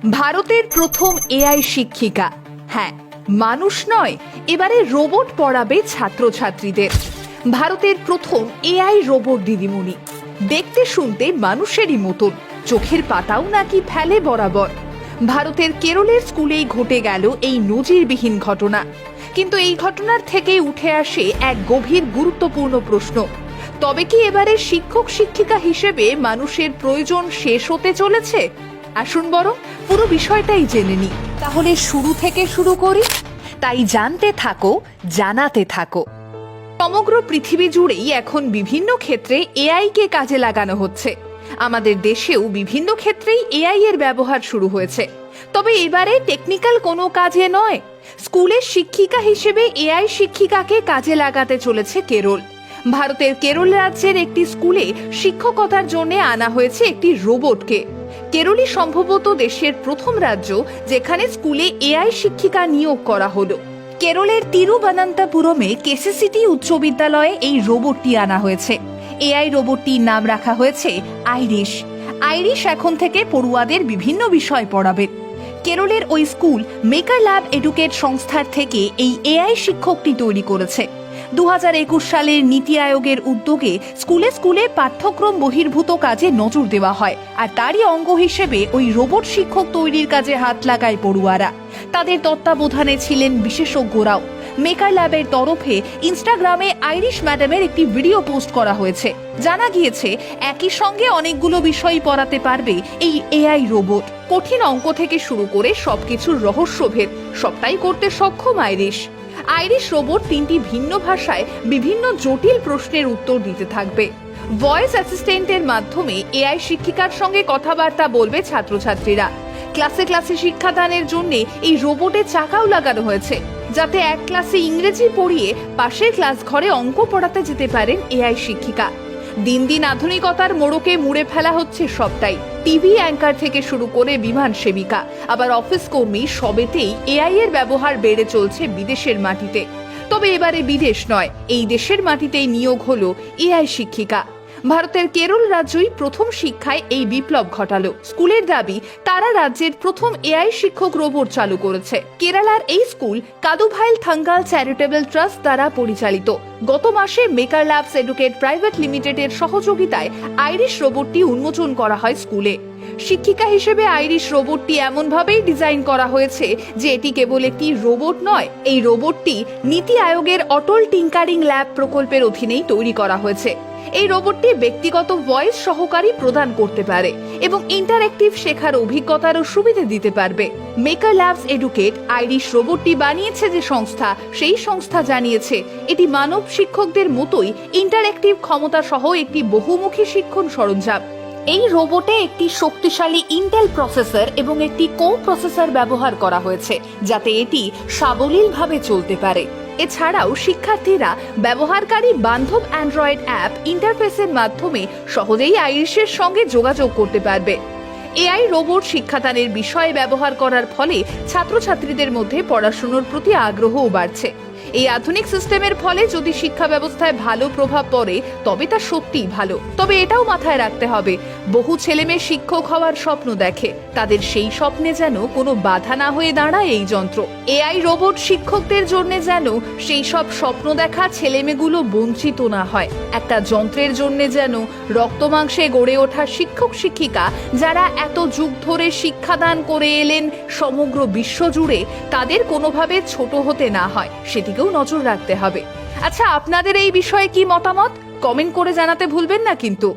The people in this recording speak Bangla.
ভারতের প্রথম এআই শিক্ষিকা, হ্যাঁ মানুষ নয়, এবারে রোবট পড়াবে ছাত্রছাত্রীদের। ভারতের প্রথম এআই রোবট দিদিমণি, দেখতে শুনতে মানুষেরই মতন, চোখের পাতাও নাকি ফেলে বরাবর। ভারতের কেরলের স্কুলেই ঘটে গেল এই নজিরবিহীন ঘটনা। কিন্তু এই ঘটনার থেকেই উঠে আসে এক গভীর গুরুত্বপূর্ণ প্রশ্ন, তবে কি এবারে শিক্ষক শিক্ষিকা হিসেবে মানুষের প্রয়োজন শেষ হতে চলেছে? আসুন বরং পুরো বিষয়টাই জেনে নিই। তাহলে শুরু থেকে শুরু করি, তাই জানতে থাকো, জানাতে থাকো। সমগ্র পৃথিবী জুড়েই এখন বিভিন্ন ক্ষেত্রে এআই কে কাজে লাগানো হচ্ছে। আমাদের দেশেও বিভিন্ন ক্ষেত্রেই এআই এর ব্যবহার শুরু হয়েছে। তবে এবারে টেকনিক্যাল কোনো কাজে নয়, স্কুলের শিক্ষিকা হিসেবে এআই শিক্ষিকাকে কাজে লাগাতে চলেছে কেরল। ভারতের কেরল রাজ্যের একটি স্কুলে শিক্ষকতার জন্য আনা হয়েছে একটি রোবটকে। কেরলই সম্ভবত দেশের প্রথম রাজ্য যেখানে স্কুলে এআই শিক্ষিকা নিয়োগ করা হলো। কেরলের তিরুবনন্তপুরমে কেসিসিটি উচ্চ বিদ্যালয়ে এই রোবটটি আনা হয়েছে। এআই রোবটটির নাম রাখা হয়েছে আইরিশ। আইরিশ এখন থেকে পড়ুয়াদের বিভিন্ন বিষয় পড়াবে। কেরলের ওই স্কুল মেকার ল্যাব এডুকেট সংস্থার থেকে এই এআই শিক্ষকটি তৈরি করেছে। 2021 সালের নীতি আয়োগের উদ্যোগে স্কুলে স্কুলে পাঠ্যক্রম বহির্ভূত কাজে নজর দেওয়া হয়, আর তারই অঙ্গ হিসেবে ওই রোবট শিক্ষক তৈরির কাজে হাত লাগায় পড়ুয়ারা। তাদের তত্ত্বাবধানে ছিলেন বিশেষজ্ঞরাও। মেকার ল্যাবের তরফে ইনস্টাগ্রামে আইরিশ ম্যাডামের একটি ভিডিও পোস্ট করা হয়েছে। জানা গিয়েছে একই সঙ্গে অনেকগুলো বিষয় পড়াতে পারবে এই এআই রোবট। কঠিন অঙ্ক থেকে শুরু করে সবকিছুর রহস্যভেদ সবটাই করতে সক্ষম আইরিশ। আইরিশ রোবট 3টি ভিন্ন ভাষায় বিভিন্ন জটিল প্রশ্নের উত্তর দিতে থাকবে। ভয়েস অ্যাসিস্ট্যান্টের মাধ্যমে এআই শিক্ষিকার সঙ্গে কথাবার্তা বলবে ছাত্রছাত্রীরা। ক্লাসে ক্লাসে শিক্ষাদানের জন্য এই রোবটের চাকাও লাগানো হয়েছে, যাতে এক ক্লাসে ইংরেজি পড়িয়ে পাশের ক্লাস ঘরে অঙ্ক পড়াতে যেতে পারেন এআই শিক্ষিকা। দিন দিন আধুনিকতার মোড়কে মুড়ে ফেলা হচ্ছে সবটাই। টিভি অ্যাঙ্কার থেকে শুরু করে বিমান সেবিকা, আবার অফিস কর্মী, সবেতেই এআই এর ব্যবহার বেড়ে চলছে বিদেশের মাটিতে। তবে এবারে বিদেশ নয়, এই দেশের মাটিতেই নিয়োগ হলো এআই শিক্ষিকা। ভারতের কেরল রাজ্যই প্রথম শিক্ষায় এই বিপ্লব ঘটালো। স্কুলের দাবি তারা রাজ্যের প্রথম এআই শিক্ষক রোবট চালু করেছে। কেরালার এই স্কুল কাদুভাইল থাঙ্গাল চ্যারিটেবল ট্রাস্ট দ্বারা পরিচালিত। গত মাসে মেকার ল্যাবস এডুকেট প্রাইভেট লিমিটেডের সহযোগিতায় আইরিশ রোবটটি উন্মোচন করা হয় স্কুলে। শিক্ষিকা হিসেবে আইরিশ রোবটটি এমনভাবেই ডিজাইন করা হয়েছে যে এটি কেবল একটি রোবট নয়, এই রোবটটি নীতি আয়োগের অটল টিঙ্কারিং ল্যাব প্রকল্পের অধীনেই তৈরি করা হয়েছে। এই রোবটটি ব্যক্তিগত ভয়েস সহকারী প্রদান করতে পারে এবং ইন্টারঅ্যাক্টিভ শেখার অভিজ্ঞতারও সুবিধা দিতে পারবে। মেকার ল্যাবস এডুকেট আইরিশ রোবটটি বানিয়েছে যে সংস্থা, সেই সংস্থা জানিয়েছে এটি মানব শিক্ষকদের মতোই ইন্টারঅ্যাক্টিভ ক্ষমতা সহ একটি বহুমুখী শিক্ষণ সরঞ্জাম। এই রোবটে একটি শক্তিশালী ইন্টেল প্রসেসর এবং একটি কো প্রসেসর ব্যবহার করা হয়েছে, যাতে এটি সাবলীলভাবে চলতে পারে। এছাড়াও শিক্ষার্থীরা ব্যবহারকারী বান্ধব অ্যান্ড্রয়েড অ্যাপ ইন্টারফেসের মাধ্যমে সহজেই আইরিশের সঙ্গে যোগাযোগ করতে পারবে। এআই রোবট শিক্ষাদানের বিষয়ে ব্যবহার করার ফলে ছাত্রছাত্রীদের মধ্যে পড়াশোনার প্রতি আগ্রহও বাড়ছে। এই আধুনিক সিস্টেমের ফলে যদি শিক্ষা ব্যবস্থায় ভালো প্রভাব পড়ে তবে তা সত্যিই ভালো। তবে এটাও মাথায় রাখতে হবে, বহু ছেলেমেয়ে শিক্ষক হওয়ার স্বপ্ন দেখে, তাদের সেই স্বপ্নে যেন কোনো বাধা না হয়ে দাঁড়ায় এই যন্ত্র। এআই রোবট শিক্ষকদের জন্য যেন সেই সব স্বপ্ন দেখা ছেলেমেয়েগুলো বঞ্চিত না হয়। একটা যন্ত্রের জন্য যেন রক্তমাংসে গড়ে ওঠা শিক্ষক শিক্ষিকা যারা এত যুগ ধরে শিক্ষাদান করে এলেন সমগ্র বিশ্ব জুড়ে, তাদের কোনোভাবে ছোট হতে না হয়, সেটিকেও নজর রাখতে হবে। আচ্ছা, আপনাদের এই বিষয়ে কি মতামত? কমেন্ট করে জানাতে ভুলবেন না কিন্তু।